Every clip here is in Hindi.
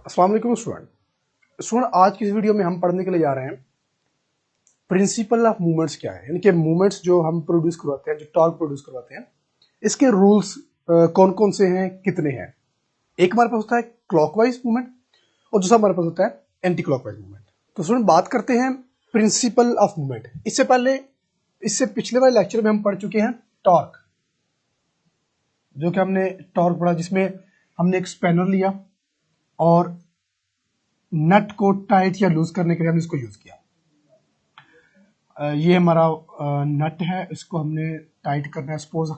अस्सलाम वालेकुम स्टूडेंट आज की इस वीडियो में हम पढ़ने के लिए जा रहे हैं प्रिंसिपल ऑफ मूवमेंट्स क्या है, यानी कि मूवमेंट्स जो हम प्रोड्यूस करवाते हैं, जो टॉर्क प्रोड्यूस करवाते हैं, इसके रूल्स कौन कौन से हैं, कितने हैं। एक हमारे पास होता है क्लॉकवाइज मूवमेंट और दूसरा हमारे पास होता है एंटी क्लॉकवाइज मूवमेंट। तो स्टूडेंट बात करते हैं प्रिंसिपल ऑफ मूवमेंट। इससे पिछले वाले लेक्चर में हम पढ़ चुके हैं टॉर्क, जो कि हमने टॉर्क पढ़ा जिसमें हमने एक स्पैनर लिया और नट को टाइट या लूज करने के लिए हमने इसको यूज किया। ये हमारा नट है, इसको हमने टाइट करना है। सपोज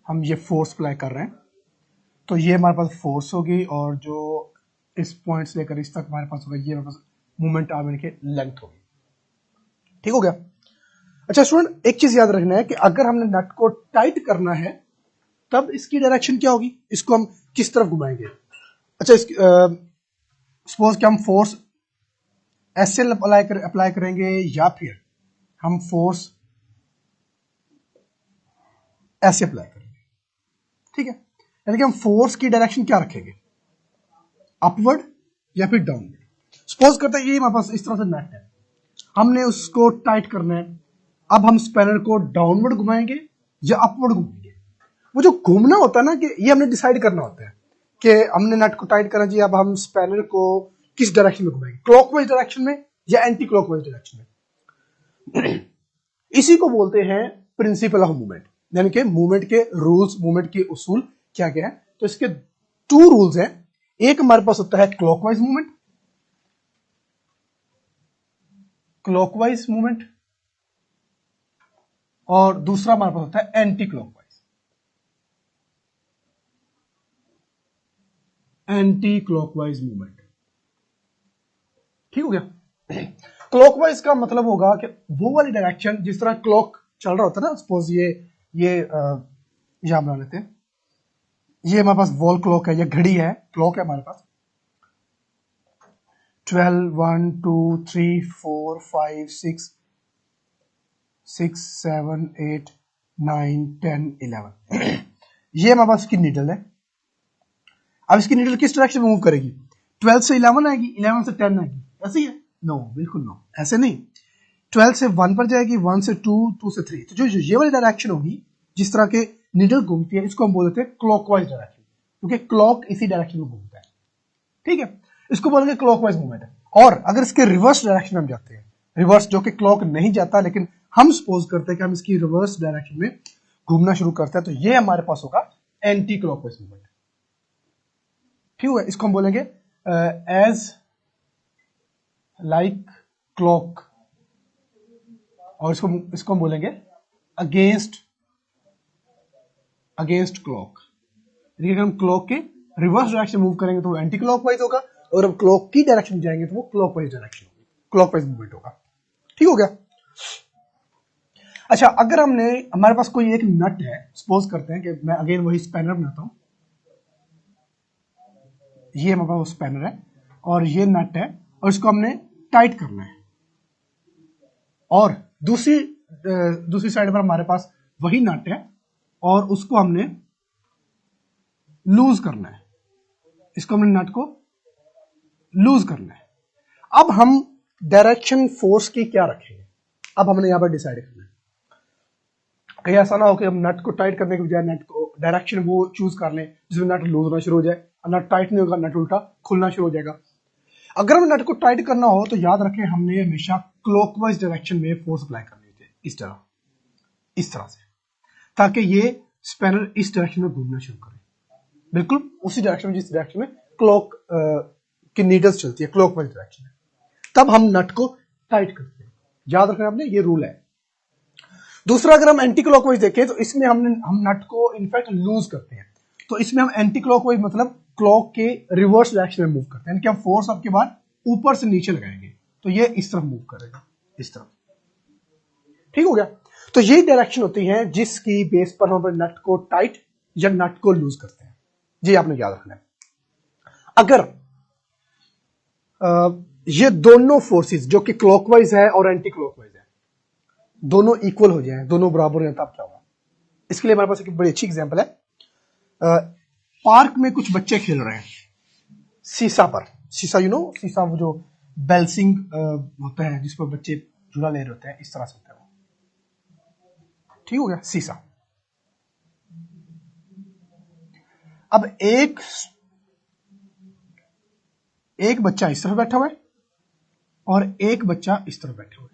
हम ये फोर्स अप्लाई कर रहे हैं, तो ये हमारे पास फोर्स होगी और जो इस पॉइंट से लेकर इस तक हमारे पास होगा, ये हमारे पास मूवमेंट आर्म की लेंथ होगी। ठीक हो गया। अच्छा स्टूडेंट, एक चीज याद रखना है कि अगर हमने नट को टाइट करना है तब इसकी डायरेक्शन क्या होगी, इसको हम किस तरफ घुमाएंगे। अच्छा, सपोज कि हम फोर्स ऐसे अप्लाई करेंगे या फिर हम फोर्स ऐसे अप्लाई करेंगे। ठीक है, यानी कि हम फोर्स की डायरेक्शन क्या रखेंगे, अपवर्ड या फिर डाउनवर्ड। सपोज करते हैं ये हमारे पास इस तरह से नट है, हमने उसको टाइट करना है। अब हम स्पैनर को डाउनवर्ड घुमाएंगे या अपवर्ड घुमाएंगे। वो जो घूमना होता है ना, कि ये हमने डिसाइड करना होता है कि हमने नट को टाइट करना चाहिए। अब हम स्पैनर को किस डायरेक्शन में घुमाएंगे, क्लॉकवाइज डायरेक्शन में या एंटी क्लॉकवाइज डायरेक्शन में। इसी को बोलते हैं प्रिंसिपल ऑफ मूवमेंट, यानी कि मूवमेंट के रूल्स, मूवमेंट के उसूल क्या क्या है। तो इसके टू रूल्स हैं। एक हमारे पास होता है क्लॉकवाइज मूवमेंट, और दूसरा हमारे पास होता है एंटी क्लॉकवाइज, मूवमेंट। ठीक हो गया। क्लॉकवाइज का मतलब होगा कि वो वाली डायरेक्शन, जिस तरह क्लॉक चल रहा होता है ना। सपोज ये यहां बना लेते हैं, ये हमारे पास वॉल क्लॉक है, ये घड़ी है, क्लॉक है हमारे पास 12, 1, 2, 3, 4, 5, 6, 7, 8, 9, 10, 11। ये हमारे पास इसकी नीडल है। अब इसकी नीडल किस डायरेक्शन में मूव करेगी, 12 से 11 आएगी, 11 से 10 आएगी, ऐसे ही है? नो, बिल्कुल नो, ऐसे नहीं। 12 से 1 पर जाएगी, 1 से 2, 2 से 3। तो जो ये वाली डायरेक्शन होगी, जिस तरह के नीडल घूमती है, इसको हम बोलते हैं क्लॉकवाइज डायरेक्शन, क्योंकि क्लॉक इसी डायरेक्शन में घूमता है। ठीक है, इसको बोलेंगे क्लॉकवाइज मूवमेंट। और अगर इसके रिवर्स डायरेक्शन में हम जाते हैं, रिवर्स जो कि क्लॉक नहीं जाता, लेकिन हम सपोज करते हैं कि हम इसकी रिवर्स डायरेक्शन में घूमना शुरू करते हैं, तो ये हमारे पास होगा एंटी क्लॉकवाइज मूवमेंट। ठीक है, इसको हम बोलेंगे एज लाइक क्लॉक, और इसको हम बोलेंगे अगेंस्ट क्लॉक। देखिए, अगर हम क्लॉक के रिवर्स डायरेक्शन मूव करेंगे तो वो एंटी क्लॉकवाइज होगा, और अब क्लॉक की डायरेक्शन में जाएंगे तो वो क्लॉकवाइज डायरेक्शन होगी, क्लॉकवाइज मूवमेंट होगा। ठीक हो गया। अच्छा, अगर हमारे पास कोई एक नट है, सपोज करते हैं कि मैं अगेन वही स्पैनर बनाता हूं, ये हमारे पास स्पैनर है और ये नट है, और इसको हमने टाइट करना है। और दूसरी साइड पर हमारे पास वही नट है और उसको हमने लूज करना है। इसको हमने नट को लूज करना है। अब हम डायरेक्शन फोर्स की क्या रखेंगे, अब हमने यहां पर डिसाइड करना है। कहीं ऐसा ना हो कि हम नट को टाइट करने के बजाय नट को डायरेक्शन वो चूज कर लें जिसमें नट लूज होना शुरू हो जाए, नट टाइट नहीं होगा, नट उल्टा खुलना शुरू हो जाएगा। अगर हमें नट को टाइट करना हो तो याद रखें, हमने हमेशा क्लॉकवाइज डायरेक्शन में फोर्स अप्लाई करनी होती है, इस तरह से, ताकि ये स्पैनर इस डायरेक्शन में घूमना शुरू करे, बिल्कुल उसी डायरेक्शन में जिस डायरेक्शन में क्लॉक की नीडल्स चलती है, क्लॉकवाइज डायरेक्शन में। तब हम नट को टाइट करते हैं। याद रखना आपने, ये रूल है। दूसरा, अगर हम एंटी क्लॉकवाइज देखें तो इसमें हम नट को इनफैक्ट लूज करते हैं। तो इसमें हम एंटी क्लॉकवाइज मतलब क्लॉक के रिवर्स डायरेक्शन में मूव करते हैं, यानी कि हम फोर्स आपके बाद ऊपर से नीचे लगाएंगे तो ये इस तरफ मूव करेगा, इस तरफ। ठीक हो गया। तो यही डायरेक्शन होती है जिसकी बेस पर हम नट को टाइट या नट को लूज करते हैं। ये आपने याद रखना है। अगर ये दोनों फोर्सेस जो कि क्लॉकवाइज है और एंटी क्लॉकवाइज है, दोनों इक्वल हो जाए, दोनों बराबर हो जाए, तब क्या होगा। इसके लिए हमारे पास एक बड़ी अच्छी एग्जांपल है। पार्क में कुछ बच्चे खेल रहे हैं, सीसा पर, सीसा सीसा वो जो बैलेंसिंग होता है जिस पर बच्चे झूला ले रहे होते हैं, इस तरह से होता है वो। ठीक हो गया, सीसा। अब एक बच्चा इस तरफ बैठा हुआ है और एक बच्चा इस तरफ बैठा हुआ है।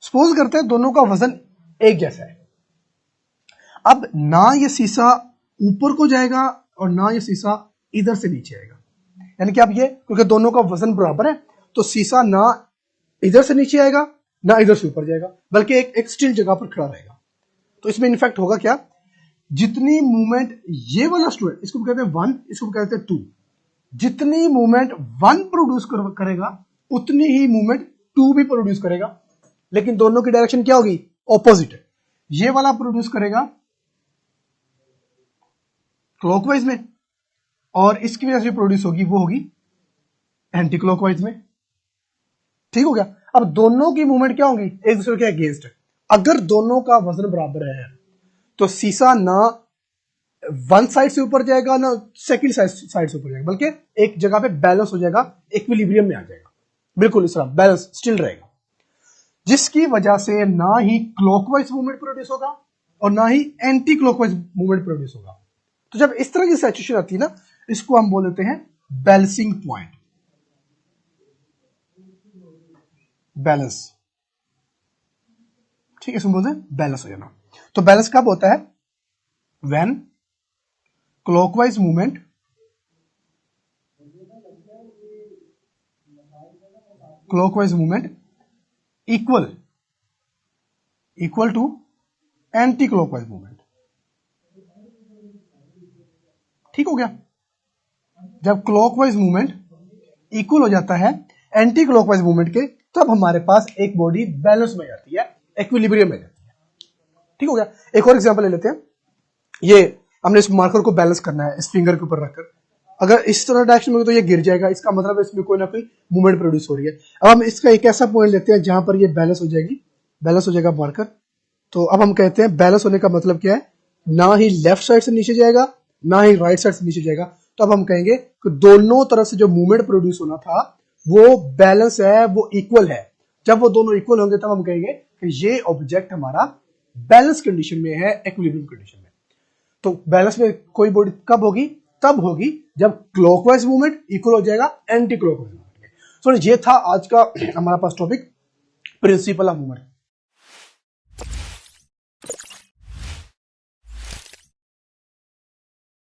सपोज करते हैं दोनों का वजन एक जैसा है। अब ना ये शीशा ऊपर को जाएगा और ना ये शीशा इधर से नीचे आएगा, यानी कि अब ये क्योंकि दोनों का वजन बराबर है तो शीशा ना इधर से नीचे आएगा ना इधर से ऊपर जाएगा, बल्कि एक स्टिल जगह पर खड़ा रहेगा। तो इसमें इनफैक्ट होगा क्या, जितनी मूवमेंट ये वाला स्टूडेंट, इसको कहते हैं 1, इसको कहते हैं 2, जितनी मूवमेंट 1 प्रोड्यूस करेगा उतनी ही मूवमेंट 2 भी प्रोड्यूस करेगा, लेकिन दोनों की डायरेक्शन क्या होगी, ऑपोजिट है। ये वाला प्रोड्यूस करेगा क्लॉकवाइज में और इसकी वजह से प्रोड्यूस होगी वो होगी एंटी क्लॉकवाइज में। ठीक हो गया। अब दोनों की मूवमेंट क्या होगी, एक दूसरे के अगेंस्ट है। अगर दोनों का वजन बराबर है तो शीशा ना वन साइड से ऊपर जाएगा ना सेकंड साइड से ऊपर जाएगा, बल्कि एक जगह पे बैलेंस हो जाएगा, इक्विलिब्रियम में आ जाएगा, बिल्कुल इस तरह बैलेंस स्टिल रहेगा, जिसकी वजह से ना ही क्लॉकवाइज मूवमेंट प्रोड्यूस होगा और ना ही एंटी क्लॉकवाइज मूवमेंट प्रोड्यूस होगा। तो जब इस तरह की सिचुएशन आती है ना, इसको हम बोल देते हैं बैलेंसिंग पॉइंट, बैलेंस। ठीक है, इसमें बोलते हैं बैलेंस हो जाना। तो बैलेंस कब होता है, when clockwise movement equal to anticlockwise movement. ठीक हो गया। जब क्लॉकवाइज मूवमेंट इक्वल हो जाता है एंटी क्लॉकवाइज मूवमेंट के, तब हमारे पास एक बॉडी बैलेंस में जाती है, इक्विलिब्रियम में जाती है। ठीक हो गया। एक और एग्जांपल ले लेते हैं। ये हमने इस मार्कर को बैलेंस करना है इस फिंगर के ऊपर रखकर, अगर इस तरह डायरेक्शन में तो ये गिर जाएगा, इसका मतलब इसमें कोई ना कोई मूवमेंट प्रोड्यूस हो रही है। अब हम इसका एक ऐसा पॉइंट लेते हैं जहां पर ये बैलेंस हो जाएगा मार्कर। तो अब हम कहते हैं बैलेंस होने का मतलब क्या है, ना ही लेफ्ट साइड से नीचे जाएगा ना ही राइट साइड से नीचे जाएगा। तो अब हम कहेंगे कि दोनों तरफ से जो मूवमेंट प्रोड्यूस होना था वो बैलेंस है, वो इक्वल है। जब वो दोनों इक्वल होंगे तब हम कहेंगे कि ये ऑब्जेक्ट हमारा बैलेंस कंडीशन में है, इक्विलिब्रियम कंडीशन में। तो बैलेंस में कोई बॉडी कब होगी, तब होगी जब क्लॉकवाइज मूवमेंट इक्वल हो जाएगा एंटी क्लॉकवाइज मूवमेंट। सो ये था आज का हमारा पास टॉपिक, प्रिंसिपल ऑफ मूवमेंट।